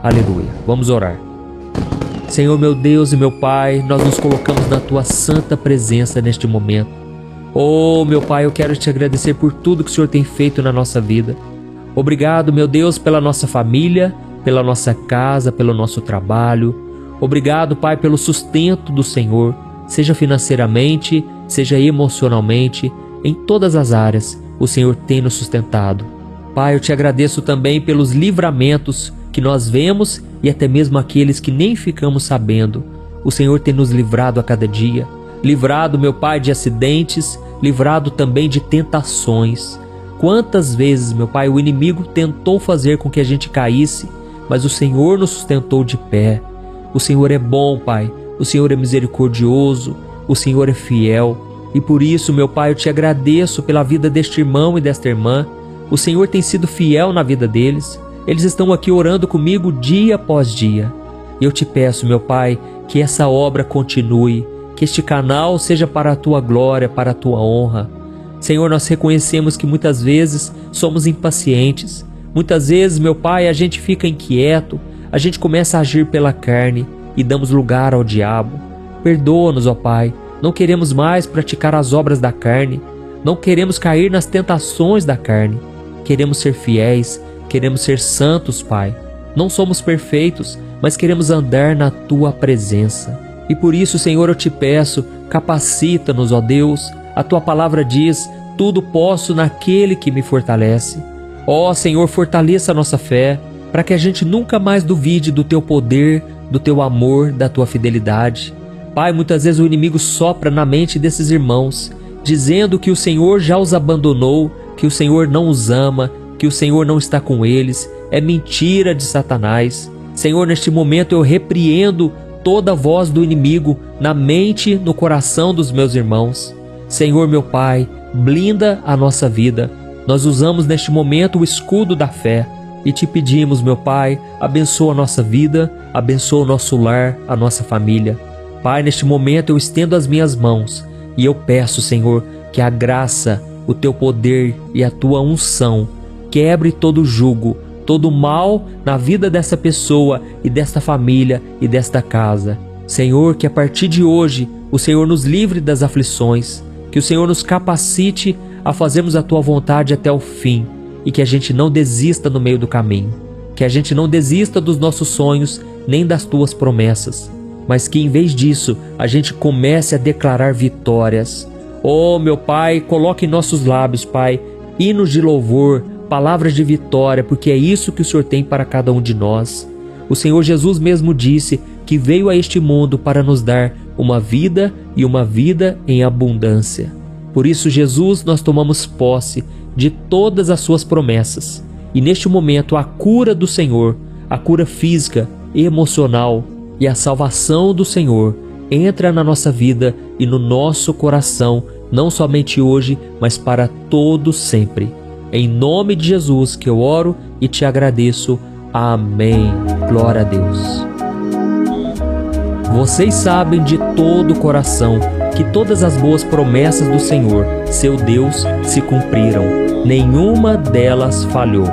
Aleluia. Vamos orar. Senhor, meu Deus e meu Pai, nós nos colocamos na Tua santa presença neste momento. Oh, meu Pai, eu quero te agradecer por tudo que o Senhor tem feito na nossa vida. Obrigado, meu Deus, pela nossa família, pela nossa casa, pelo nosso trabalho. Obrigado, Pai, pelo sustento do Senhor, seja financeiramente, seja emocionalmente, em todas as áreas, o Senhor tem nos sustentado. Pai, eu te agradeço também pelos livramentos que nós vemos e até mesmo aqueles que nem ficamos sabendo. O Senhor tem nos livrado a cada dia. Livrado, meu Pai, de acidentes, livrado também de tentações. Quantas vezes, meu Pai, o inimigo tentou fazer com que a gente caísse, mas o Senhor nos sustentou de pé. O Senhor é bom, Pai. O Senhor é misericordioso. O Senhor é fiel. E por isso, meu Pai, eu te agradeço pela vida deste irmão e desta irmã. O Senhor tem sido fiel na vida deles. Eles estão aqui orando comigo dia após dia. E eu te peço, meu Pai, que essa obra continue, que este canal seja para a Tua glória, para a Tua honra. Senhor, nós reconhecemos que muitas vezes somos impacientes. Muitas vezes, meu Pai, a gente fica inquieto, a gente começa a agir pela carne e damos lugar ao diabo. Perdoa-nos, ó Pai. Não queremos mais praticar as obras da carne. Não queremos cair nas tentações da carne. Queremos ser fiéis, queremos ser santos, Pai. Não somos perfeitos, mas queremos andar na Tua presença. E por isso, Senhor, eu te peço, capacita-nos, ó Deus. A Tua palavra diz, tudo posso naquele que me fortalece. Ó Senhor, fortaleça a nossa fé, para que a gente nunca mais duvide do Teu poder, do Teu amor, da Tua fidelidade. Pai, muitas vezes o inimigo sopra na mente desses irmãos, dizendo que o Senhor já os abandonou, que o Senhor não os ama, que o Senhor não está com eles. É mentira de Satanás. Senhor, neste momento eu repreendo toda a voz do inimigo na mente, no coração dos meus irmãos. Senhor, meu Pai, blinda a nossa vida. Nós usamos neste momento o escudo da fé e te pedimos, meu Pai, abençoa a nossa vida, abençoa o nosso lar, a nossa família. Pai, neste momento eu estendo as minhas mãos e eu peço, Senhor, que a graça, o Teu poder e a Tua unção quebre todo jugo, todo mal na vida dessa pessoa e desta família e desta casa. Senhor, que a partir de hoje o Senhor nos livre das aflições, que o Senhor nos capacite a fazermos a Tua vontade até o fim e que a gente não desista no meio do caminho, que a gente não desista dos nossos sonhos nem das Tuas promessas, mas que em vez disso a gente comece a declarar vitórias. Oh, meu Pai, coloque em nossos lábios, Pai, hinos de louvor, palavras de vitória, porque é isso que o Senhor tem para cada um de nós. O Senhor Jesus mesmo disse que veio a este mundo para nos dar uma vida e uma vida em abundância. Por isso, Jesus, nós tomamos posse de todas as Suas promessas. E neste momento, a cura do Senhor, a cura física, emocional e a salvação do Senhor entra na nossa vida e no nosso coração, não somente hoje, mas para todo sempre. Em nome de Jesus que eu oro e te agradeço. Amém. Glória a Deus. Vocês sabem de todo o coração que todas as boas promessas do Senhor, seu Deus, se cumpriram. Nenhuma delas falhou.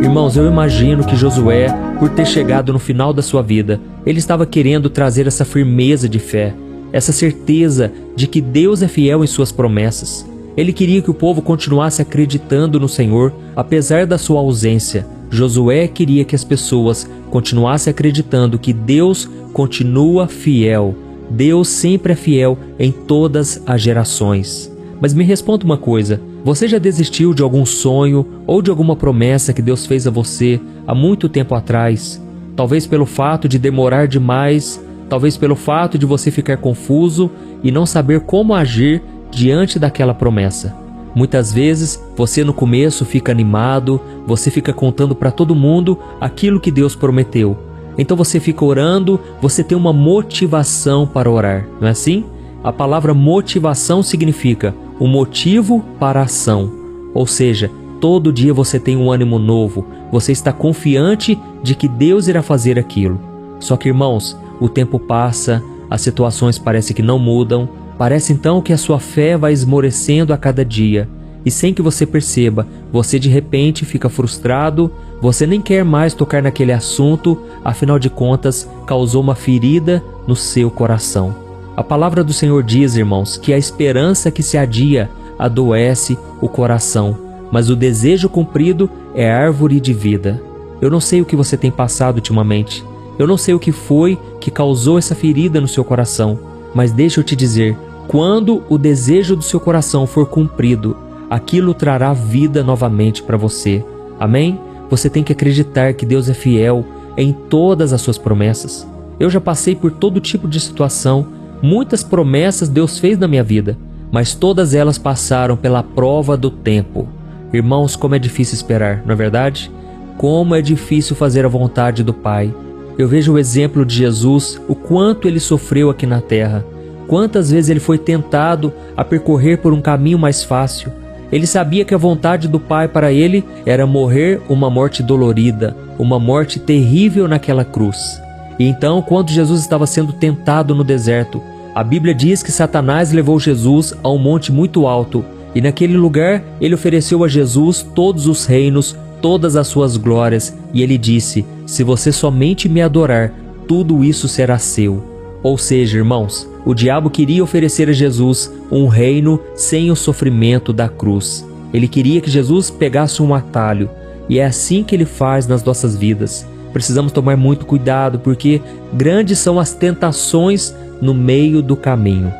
Irmãos, eu imagino que Josué, por ter chegado no final da sua vida, ele estava querendo trazer essa firmeza de fé, essa certeza de que Deus é fiel em suas promessas. Ele queria que o povo continuasse acreditando no Senhor, apesar da sua ausência. Josué queria que as pessoas continuassem acreditando que Deus continua fiel. Deus sempre é fiel em todas as gerações. Mas me responda uma coisa, você já desistiu de algum sonho ou de alguma promessa que Deus fez a você há muito tempo atrás? Talvez pelo fato de demorar demais, talvez pelo fato de você ficar confuso e não saber como agir diante daquela promessa. Muitas vezes você no começo fica animado, você fica contando para todo mundo aquilo que Deus prometeu. Então você fica orando, você tem uma motivação para orar, não é assim? A palavra motivação significa um motivo para a ação. Ou seja, todo dia você tem um ânimo novo, você está confiante de que Deus irá fazer aquilo. Só que, irmãos, o tempo passa, as situações parecem que não mudam, parece então que a sua fé vai esmorecendo a cada dia. E sem que você perceba, você de repente fica frustrado, Você nem quer mais tocar naquele assunto, afinal de contas, causou uma ferida no seu coração. A palavra do Senhor diz, irmãos, que a esperança que se adia adoece o coração, mas o desejo cumprido é árvore de vida. Eu não sei o que você tem passado ultimamente. Eu não sei o que foi que causou essa ferida no seu coração, mas deixa eu te dizer, quando o desejo do seu coração for cumprido, aquilo trará vida novamente para você. Amém? Você tem que acreditar que Deus é fiel em todas as suas promessas. Eu já passei por todo tipo de situação, muitas promessas Deus fez na minha vida, mas todas elas passaram pela prova do tempo. Irmãos, como é difícil esperar, não é verdade? Como é difícil fazer a vontade do Pai. Eu vejo o exemplo de Jesus, o quanto ele sofreu aqui na terra. Quantas vezes ele foi tentado a percorrer por um caminho mais fácil. Ele sabia que a vontade do Pai para ele era morrer uma morte dolorida, uma morte terrível naquela cruz. E então, quando Jesus estava sendo tentado no deserto, a Bíblia diz que Satanás levou Jesus a um monte muito alto, e naquele lugar ele ofereceu a Jesus todos os reinos, todas as suas glórias, e ele disse: se você somente me adorar, tudo isso será seu. Ou seja, irmãos, o diabo queria oferecer a Jesus um reino sem o sofrimento da cruz. Ele queria que Jesus pegasse um atalho, e é assim que ele faz nas nossas vidas. Precisamos tomar muito cuidado, porque grandes são as tentações no meio do caminho.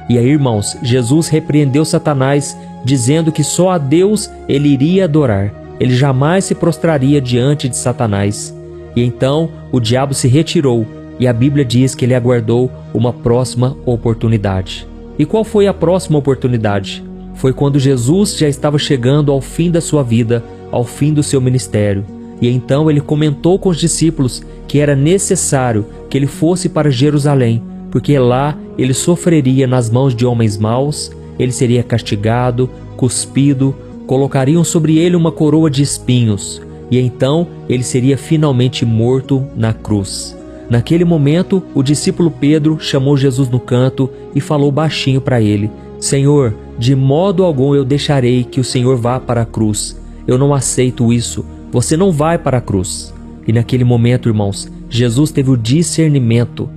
E aí, irmãos, Jesus repreendeu Satanás, dizendo que só a Deus ele iria adorar. Ele jamais se prostraria diante de Satanás. E então o diabo se retirou, e a Bíblia diz que ele aguardou uma próxima oportunidade. E qual foi a próxima oportunidade? Foi quando Jesus já estava chegando ao fim da sua vida, ao fim do seu ministério. E então ele comentou com os discípulos que era necessário que ele fosse para Jerusalém, porque lá ele sofreria nas mãos de homens maus, ele seria castigado, cuspido, colocariam sobre ele uma coroa de espinhos, e então ele seria finalmente morto na cruz. Naquele momento, o discípulo Pedro chamou Jesus no canto e falou baixinho para ele: Senhor, de modo algum eu deixarei que o Senhor vá para a cruz. Eu não aceito isso. Você não vai para a cruz. E naquele momento, irmãos, Jesus teve o discernimento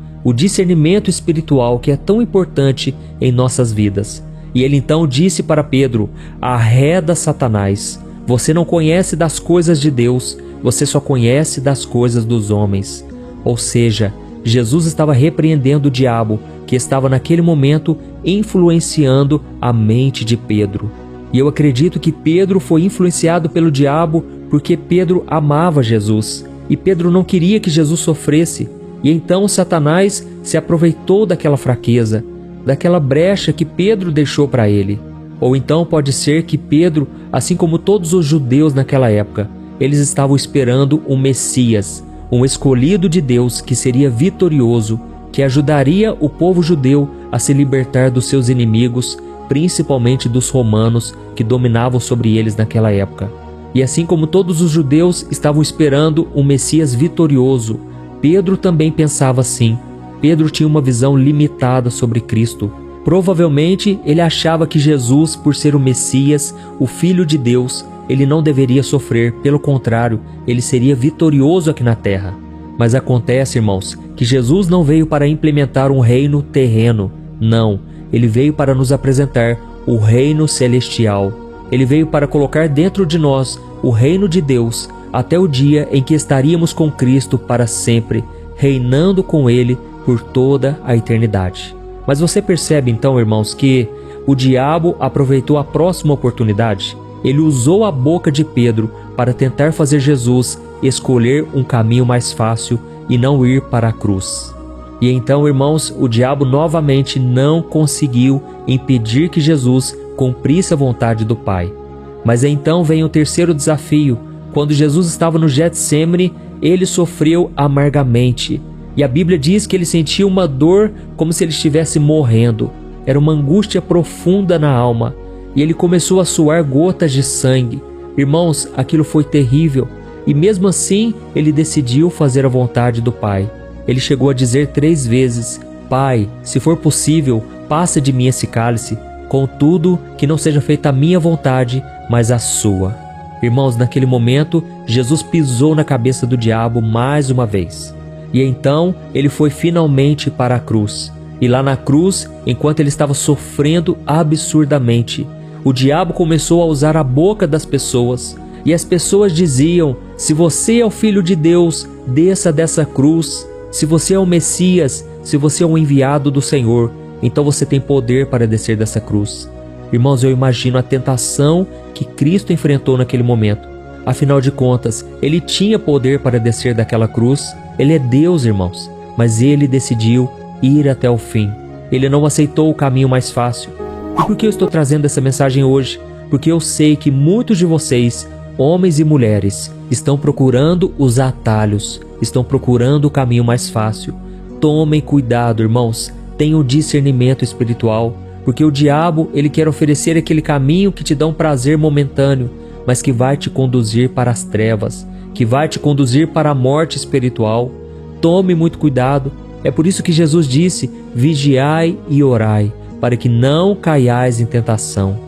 espiritual que é tão importante em nossas vidas. E ele então disse para Pedro: arreda Satanás, você não conhece das coisas de Deus, você só conhece das coisas dos homens. Ou seja, Jesus estava repreendendo o diabo, que estava naquele momento influenciando a mente de Pedro. E eu acredito que Pedro foi influenciado pelo diabo porque Pedro amava Jesus, e Pedro não queria que Jesus sofresse. E então Satanás se aproveitou daquela fraqueza, daquela brecha que Pedro deixou para ele. Ou então pode ser que Pedro, assim como todos os judeus naquela época, eles estavam esperando um Messias, um escolhido de Deus que seria vitorioso, que ajudaria o povo judeu a se libertar dos seus inimigos, principalmente dos romanos que dominavam sobre eles naquela época. E assim como todos os judeus estavam esperando um Messias vitorioso, Pedro também pensava assim. Pedro tinha uma visão limitada sobre Cristo. Provavelmente ele achava que Jesus, por ser o Messias, o Filho de Deus, ele não deveria sofrer, pelo contrário, ele seria vitorioso aqui na terra. Mas acontece, irmãos, que Jesus não veio para implementar um reino terreno, não. Ele veio para nos apresentar o reino celestial. Ele veio para colocar dentro de nós o reino de Deus, até o dia em que estaríamos com Cristo para sempre, reinando com Ele por toda a eternidade. Mas você percebe então, irmãos, que o diabo aproveitou a próxima oportunidade? Ele usou a boca de Pedro para tentar fazer Jesus escolher um caminho mais fácil e não ir para a cruz. E então, irmãos, o diabo novamente não conseguiu impedir que Jesus cumprisse a vontade do Pai. Mas então vem o terceiro desafio. Quando Jesus estava no Getsêmani, ele sofreu amargamente. E a Bíblia diz que ele sentia uma dor como se ele estivesse morrendo. Era uma angústia profunda na alma. E ele começou a suar gotas de sangue. Irmãos, aquilo foi terrível. E mesmo assim, ele decidiu fazer a vontade do Pai. Ele chegou a dizer 3 vezes: Pai, se for possível, passa de mim esse cálice. Contudo, que não seja feita a minha vontade, mas a sua. Irmãos, naquele momento, Jesus pisou na cabeça do diabo mais uma vez. E então ele foi finalmente para a cruz. E lá na cruz, enquanto ele estava sofrendo absurdamente, o diabo começou a usar a boca das pessoas. E as pessoas diziam: se você é o Filho de Deus, desça dessa cruz. Se você é o Messias, se você é o enviado do Senhor, então você tem poder para descer dessa cruz. Irmãos, eu imagino a tentação que Cristo enfrentou naquele momento. Afinal de contas, ele tinha poder para descer daquela cruz. Ele é Deus, irmãos, mas ele decidiu ir até o fim. Ele não aceitou o caminho mais fácil. E por que eu estou trazendo essa mensagem hoje? Porque eu sei que muitos de vocês, homens e mulheres, estão procurando os atalhos, estão procurando o caminho mais fácil. Tomem cuidado, irmãos, tenham discernimento espiritual, porque o diabo, ele quer oferecer aquele caminho que te dá um prazer momentâneo, mas que vai te conduzir para as trevas, que vai te conduzir para a morte espiritual. Tome muito cuidado. É por isso que Jesus disse: vigiai e orai, para que não caiais em tentação.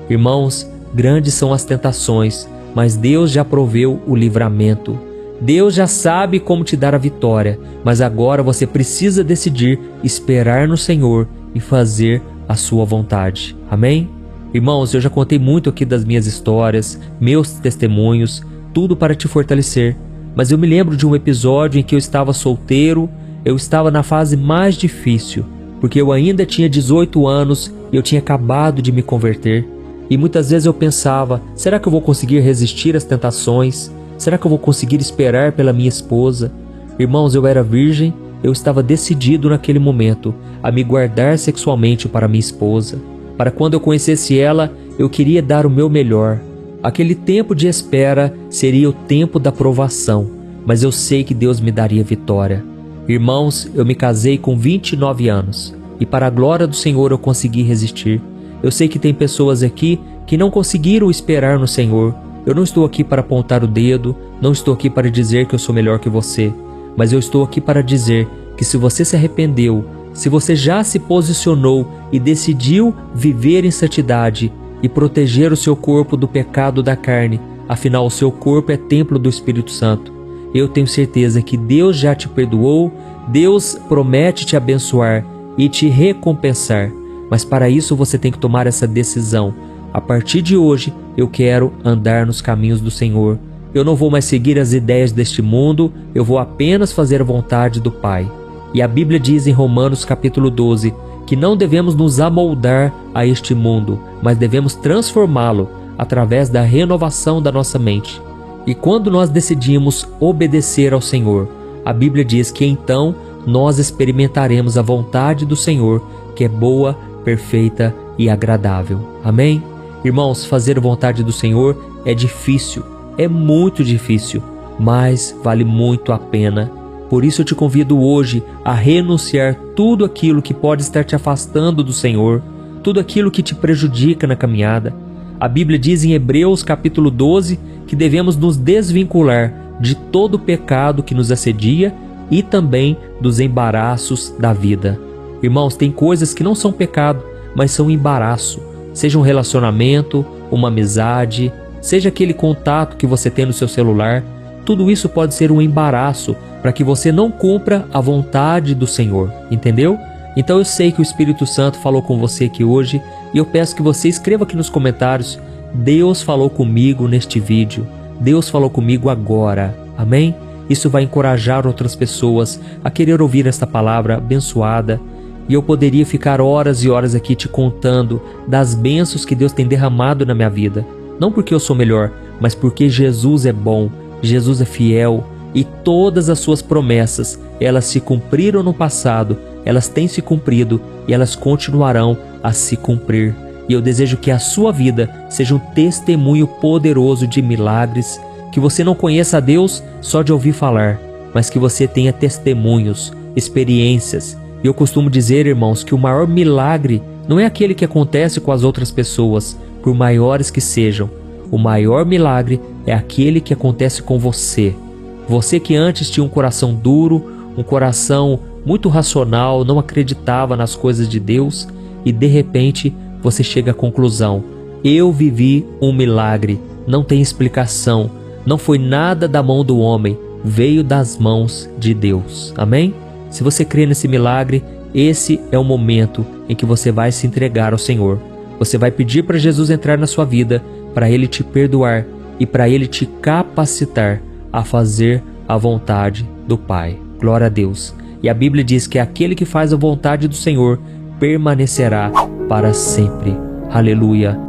Irmãos, grandes são as tentações, mas Deus já proveu o livramento. Deus já sabe como te dar a vitória, mas agora você precisa decidir esperar no Senhor e fazer a sua vontade. Amém? Irmãos, eu já contei muito aqui das minhas histórias, meus testemunhos, tudo para te fortalecer. Mas eu me lembro de um episódio em que eu estava solteiro, eu estava na fase mais difícil, porque eu ainda tinha 18 anos e eu tinha acabado de me converter. E muitas vezes eu pensava: será que eu vou conseguir resistir às tentações? Será que eu vou conseguir esperar pela minha esposa? Irmãos, eu era virgem, eu estava decidido naquele momento a me guardar sexualmente para minha esposa. Para quando eu conhecesse ela, eu queria dar o meu melhor. Aquele tempo de espera seria o tempo da provação, mas eu sei que Deus me daria vitória. Irmãos, eu me casei com 29 anos e para a glória do Senhor eu consegui resistir. Eu sei que tem pessoas aqui que não conseguiram esperar no Senhor. Eu não estou aqui para apontar o dedo, não estou aqui para dizer que eu sou melhor que você, mas eu estou aqui para dizer que se você se arrependeu, se você já se posicionou e decidiu viver em santidade e proteger o seu corpo do pecado da carne, afinal o seu corpo é templo do Espírito Santo, eu tenho certeza que Deus já te perdoou, Deus promete te abençoar e te recompensar. Mas para isso você tem que tomar essa decisão. A partir de hoje eu quero andar nos caminhos do Senhor. Eu não vou mais seguir as ideias deste mundo, eu vou apenas fazer a vontade do Pai. E a Bíblia diz em Romanos capítulo 12 que não devemos nos amoldar a este mundo, mas devemos transformá-lo através da renovação da nossa mente. E quando nós decidimos obedecer ao Senhor, a Bíblia diz que então nós experimentaremos a vontade do Senhor, que é boa, perfeita e agradável. Amém? Irmãos, fazer a vontade do Senhor é difícil, é muito difícil, mas vale muito a pena. Por isso eu te convido hoje a renunciar tudo aquilo que pode estar te afastando do Senhor, tudo aquilo que te prejudica na caminhada. A Bíblia diz em Hebreus capítulo 12 que devemos nos desvincular de todo o pecado que nos assedia e também dos embaraços da vida. Irmãos, tem coisas que não são pecado, mas são embaraço. Seja um relacionamento, uma amizade, seja aquele contato que você tem no seu celular, tudo isso pode ser um embaraço para que você não cumpra a vontade do Senhor, entendeu? Então eu sei que o Espírito Santo falou com você aqui hoje e eu peço que você escreva aqui nos comentários: Deus falou comigo neste vídeo, Deus falou comigo agora, amém? Isso vai encorajar outras pessoas a querer ouvir esta palavra abençoada. E eu poderia ficar horas e horas aqui te contando das bênçãos que Deus tem derramado na minha vida. Não porque eu sou melhor, mas porque Jesus é bom, Jesus é fiel e todas as suas promessas, elas se cumpriram no passado, elas têm se cumprido e elas continuarão a se cumprir. E eu desejo que a sua vida seja um testemunho poderoso de milagres, que você não conheça a Deus só de ouvir falar, mas que você tenha testemunhos, experiências. E eu costumo dizer, irmãos, que o maior milagre não é aquele que acontece com as outras pessoas, por maiores que sejam. O maior milagre é aquele que acontece com você. Você que antes tinha um coração duro, um coração muito racional, não acreditava nas coisas de Deus e de repente você chega à conclusão: eu vivi um milagre, não tem explicação. Não foi nada da mão do homem, veio das mãos de Deus. Amém? Se você crê nesse milagre, esse é o momento em que você vai se entregar ao Senhor. Você vai pedir para Jesus entrar na sua vida, para Ele te perdoar e para Ele te capacitar a fazer a vontade do Pai. Glória a Deus. E a Bíblia diz que aquele que faz a vontade do Senhor permanecerá para sempre. Aleluia.